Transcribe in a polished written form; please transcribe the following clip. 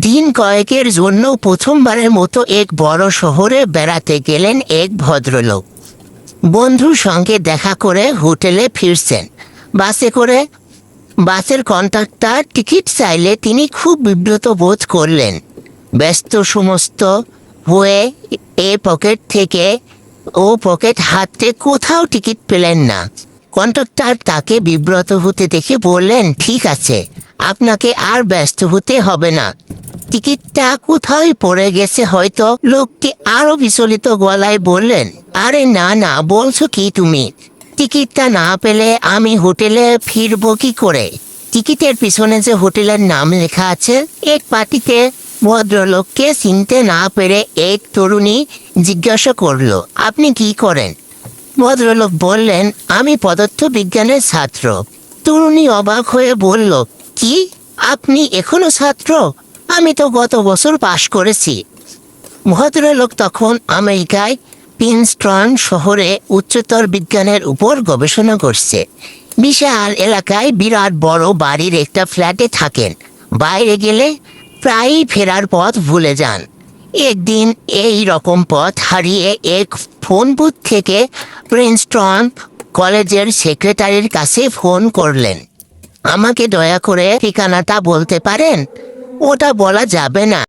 দিন কয়েকের জন্য প্রথমবারের মতো এক বড় শহরে বেড়াতে গেলেন এক ভদ্রলোক। বন্ধুর সঙ্গে দেখা করে হোটেলে ফিরছেন। বাসে করে বাসের কন্ডাক্টর টিকিট চাইলে তিনি খুব বিব্রত বোধ করলেন। ব্যস্ত সমস্ত হয়ে এ পকেট থেকে ও পকেট হাতে কোথাও টিকিট পেলেন না। কন্ডাক্টর তাকে বিব্রত হতে দেখে বললেন, ঠিক আছে, আপনাকে আর ব্যস্ত হতে হবে না, টিকিটটা কোথায় পড়ে গেছে হয়তো। লোকটি আরো বিচলিত গলায় বললেন, আরে না না, বলছো কি তুমি? টিকিটটা না পেলে আমি হোটেলে ফিরবো কি করে? টিকিটের পিছনে যে হোটেলের নাম লেখা আছে। এক পার্টিতে ভদ্রলোককে চিনতে না পেরে এক তরুণী জিজ্ঞাসা করলো, আপনি কি করেন? ভদ্রলোক বললেন, আমি পদার্থবিজ্ঞানের ছাত্র। তরুণী অবাক হয়ে বলল, কি, আপনি এখনো ছাত্র? আমি তো গত বছর পাশ করেছি। ভদ্রলোক তখন আমেরিকায় প্রিন্সটন শহরে উচ্চতর বিজ্ঞানের উপর গবেষণা করছে। বিশাল এলাকায় বিরাট বড় বাড়ির একটা ফ্ল্যাটে থাকেন। বাইরে গেলে প্রায়ই ফেরার পথ ভুলে যান। একদিন এই রকম পথ হারিয়ে এক ফোন বুথ থেকে প্রিন্সটন কলেজের সেক্রেটারির কাছে ফোন করলেন। আমাকে দয়া করে ঠিকানাটা বলতে পারেন? ওটা বলা যাবে না।